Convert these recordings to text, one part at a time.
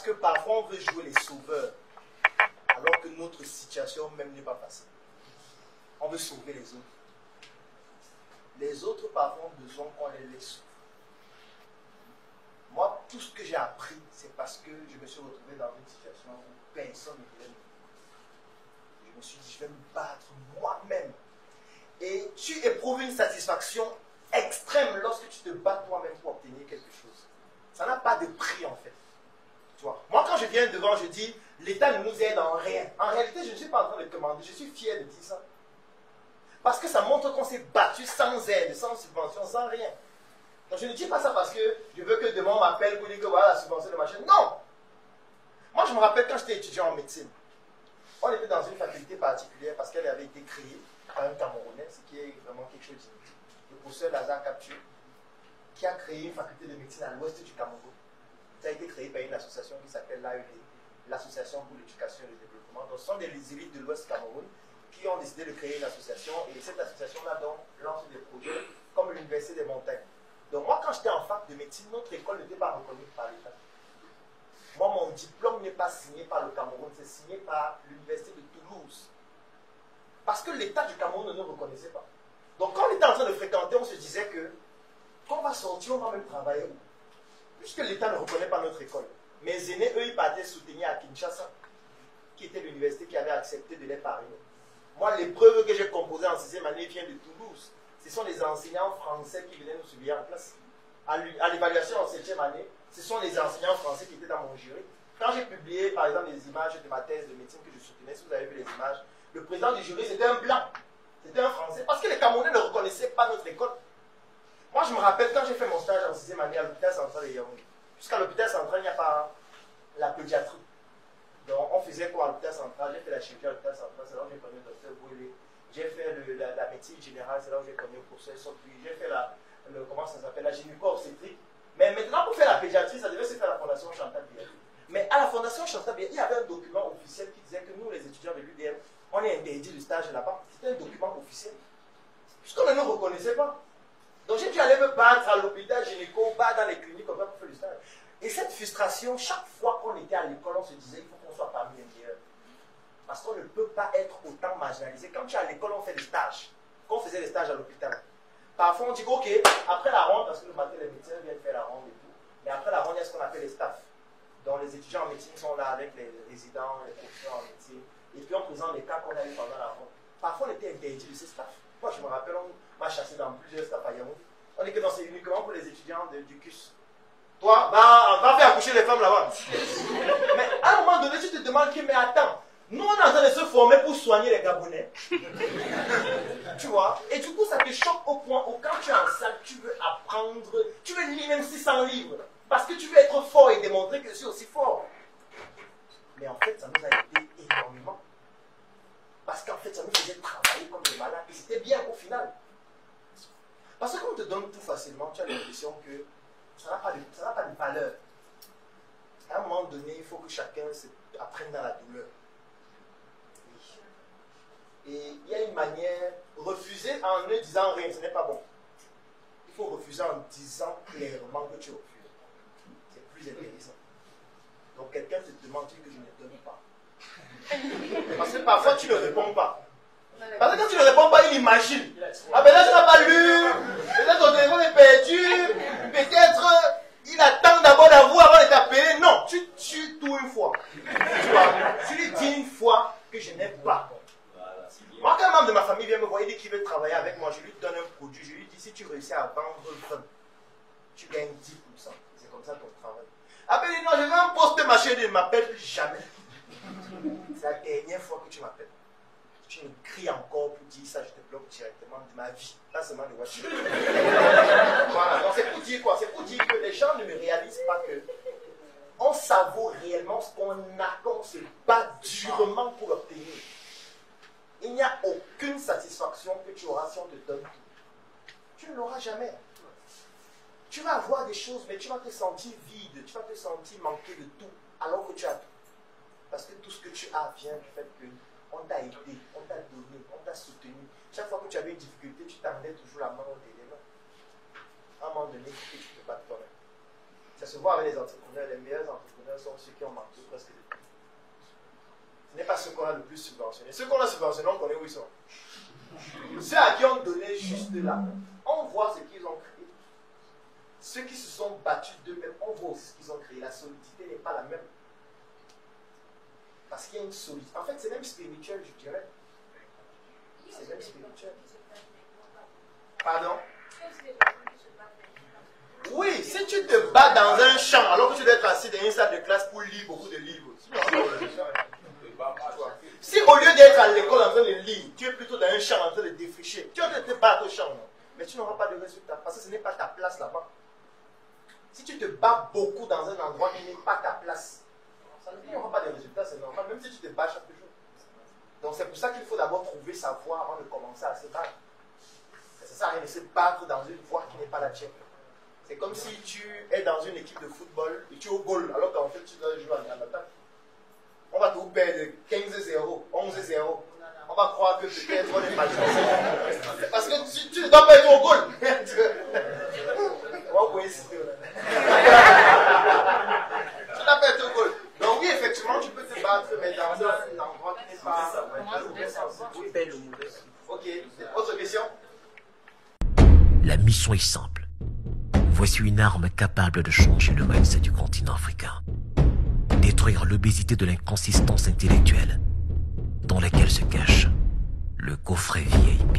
que parfois on veut jouer les sauveurs, alors que notre situation même n'est pas facile. On veut sauver les autres. Les autres, parfois, ont besoin qu'on les laisse souffrir. Moi, tout ce que j'ai appris, c'est parce que je me suis retrouvé dans une situation où personne ne voulait me dire. Je me suis dit, je vais me battre moi-même. Et tu éprouves une satisfaction extrême lorsque tu te bats toi-même pour obtenir quelque chose. Ça n'a pas de prix, en fait. Tu vois, moi, quand je viens devant, je dis, l'État ne nous aide en rien. En réalité, je ne suis pas en train de demander, je suis fier de dire ça. Parce que ça montre qu'on s'est battu sans aide, sans subvention, sans rien. Donc je ne dis pas ça parce que je veux que demain on m'appelle pour dire que voilà la subvention de ma chaîne. Non! Moi je me rappelle quand j'étais étudiant en médecine, on était dans une faculté particulière parce qu'elle avait été créée par un Camerounais, ce qui est vraiment quelque chose d'inutile. Le professeur Lazare Capture, qui a créé une faculté de médecine à l'ouest du Cameroun. Ça a été créé par une association qui s'appelle l'AED, l'Association pour l'éducation et le développement. Donc ce sont des élites de l'ouest Cameroun qui ont décidé de créer une association, et cette association-là donc lance des projets comme l'Université des montagnes. Donc moi, quand j'étais en fac de médecine, notre école n'était pas reconnue par l'État. Moi, mon diplôme n'est pas signé par le Cameroun, c'est signé par l'Université de Toulouse. Parce que l'État du Cameroun ne nous reconnaissait pas. Donc quand on était en train de fréquenter, on se disait que quand on va sortir, on va même travailler où? Puisque l'État ne reconnaît pas notre école. Mes aînés, eux, ils partaient soutenir à Kinshasa, qui était l'université qui avait accepté de les parrainer. Moi, l'épreuve que j'ai composée en 6e année vient de Toulouse. Ce sont les enseignants français qui venaient nous suivre en classe. À l'évaluation en 7e année, ce sont les enseignants français qui étaient dans mon jury. Quand j'ai publié, par exemple, les images de ma thèse de médecine que je soutenais, si vous avez vu les images, le président du jury, c'était un blanc. C'était un français. Parce que les Camerounais ne reconnaissaient pas notre école. Moi, je me rappelle quand j'ai fait mon stage en 6e année à l'hôpital central de Yaoundé. Jusqu'à l'hôpital central, il n'y a pas la pédiatrie. Donc, on faisait quoi à l'hôpital central? J'ai fait la chirurgie à l'hôpital central, c'est là où j'ai connu le docteur Bouélé. J'ai fait la médecine générale, c'est là où j'ai connu le professeur Sopui. J'ai fait comment ça s'appelle, la gynéco-obstétrique. Mais maintenant, pour faire la pédiatrie, ça devait se faire à la Fondation Chantal Biya. Mais à la Fondation Chantal Biya, il y avait un document officiel qui disait que nous, les étudiants de l'UDM, on est interdit du stage là-bas. C'était un document officiel. Puisqu'on ne nous reconnaissait pas. Donc, j'ai dû aller me battre à l'hôpital gynéco, battre dans les cliniques comme ça pour faire du stage. Et cette frustration, chaque fois qu'on était à l'école, on se disait il faut qu'on soit parmi les meilleurs. Parce qu'on ne peut pas être autant marginalisé. Quand tu es à l'école, on fait des stages. Quand on faisait des stages à l'hôpital, parfois on dit ok, après la ronde, parce que le matin les médecins viennent faire la ronde et tout, mais après la ronde, il y a ce qu'on appelle les staffs. Donc les étudiants en médecine sont là avec les résidents, les professeurs en médecine, et puis on présente les cas qu'on a eu pendant la ronde. Parfois on était interdit de ces staffs. Moi je me rappelle, on m'a chassé dans plusieurs staffs à Yaoundé. On est que dans c'est uniquement pour les étudiants du CUS. Toi, va faire accoucher les femmes là-bas. Mais à un moment donné, tu te demandes mais attends, nous on est en train de se former pour soigner les Gabonais. Tu vois? Et du coup, ça te choque au point où quand tu es en salle, tu veux apprendre, tu veux lire même 600 livres. Parce que tu veux être fort et démontrer que je suis aussi fort. Mais en fait, ça nous a aidé énormément. Parce qu'en fait, ça nous faisait travailler comme des malades. Et c'était bien au final. Parce que quand on te donne tout facilement, tu as l'impression que ça n'a pas de valeur. À un moment donné, il faut que chacun apprenne dans la douleur. Oui. Et il y a une manière, refuser en ne disant rien, ce n'est pas bon. Il faut refuser en disant clairement que tu refuses. C'est plus intéressant. Donc quelqu'un te demande que je ne donne pas. Parce que parfois tu ne réponds pas. Parce que quand tu ne réponds pas, il imagine. Ah ben là, tu n'as pas lu. Peut-être ton téléphone est perdu. Peut-être il attend d'abord d'avouer avant de t'appeler. Non, tu tues tout une fois. Tu vois, tu lui dis une fois que je n'aime pas. Moi, quand un membre de ma famille vient me voir, il dit qu'il veut travailler avec moi, je lui donne un produit. Je lui dis si tu réussis à vendre 20, tu gagnes 10%. C'est comme ça ton travail. Après, il dit non, je veux un poste machin, il ne m'appelle plus jamais. C'est la dernière fois que tu m'appelles. Tu me cries encore pour dire ça, je te bloque directement de ma vie, pas seulement de voiture. Voilà, donc c'est pour dire quoi? C'est pour dire que les gens ne réalisent pas que on savoure réellement ce qu'on a, qu'on se bat durement pour l'obtenir. Il n'y a aucune satisfaction que tu auras si on te donne tout. Tu ne l'auras jamais. Tu vas avoir des choses, mais tu vas te sentir vide, tu vas te sentir manquer de tout, alors que tu as tout. Parce que tout ce que tu as vient du fait que on t'a aidé, on t'a donné, on t'a soutenu. Chaque fois que tu avais une difficulté, tu t'emmenais toujours la main au mains. À un moment donné, il faut que tu te battes toi-même. Ça se voit avec les entrepreneurs. Les meilleurs entrepreneurs sont ceux qui ont marqué presque tout. Ce n'est pas ceux qu'on a le plus subventionné. Ceux qu'on a subventionnés, on connaît où ils sont. Ceux à qui on donnait juste là, on voit ce qu'ils ont créé. Ceux qui se sont battus d'eux-mêmes, on voit aussi ce qu'ils ont créé. La solidité n'est pas la même. Parce qu'il y a une solidité. En fait, c'est même spirituel, je dirais. C'est même spirituel. Pardon? Oui, si tu te bats dans un champ alors que tu dois être assis dans une salle de classe pour lire beaucoup de livres. Si au lieu d'être à l'école en train de lire, tu es plutôt dans un champ en train de défricher, tu vas te battre au champ, non? Mais tu n'auras pas de résultat parce que ce n'est pas ta place là-bas. Si tu te bats beaucoup dans un endroit qui n'est pas ta place, il n'y aura pas de résultat, c'est normal, même si tu te bats chaque jour. Donc c'est pour ça qu'il faut d'abord trouver sa voie avant de commencer à se battre. Ça ne sert à rien de se battre dans une voie qui n'est pas la tienne. C'est comme si tu es dans une équipe de football et tu es au goal, alors qu'en fait tu dois jouer en attaque. On va tout perdre 15-0, 11-0. On va croire que peut-être on n'est pas joué. Parce que tu ne dois pas être au goal. On va vous inciter. Tu ne dois pas être au goal. Donc oui, effectivement, tu peux te battre, mais dans un endroit qui n'est pas... Ok, autre question? La mission est simple. Voici une arme capable de changer le mindset du continent africain. Détruire l'obésité de l'inconsistance intellectuelle dans laquelle se cache le coffret VIP.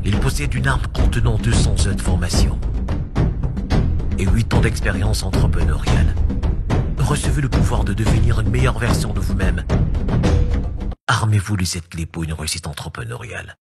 Il possède une arme contenant 200 heures de formation et 8 ans d'expérience entrepreneuriale. Recevez le pouvoir de devenir une meilleure version de vous-même. Armez-vous de cette clé pour une réussite entrepreneuriale.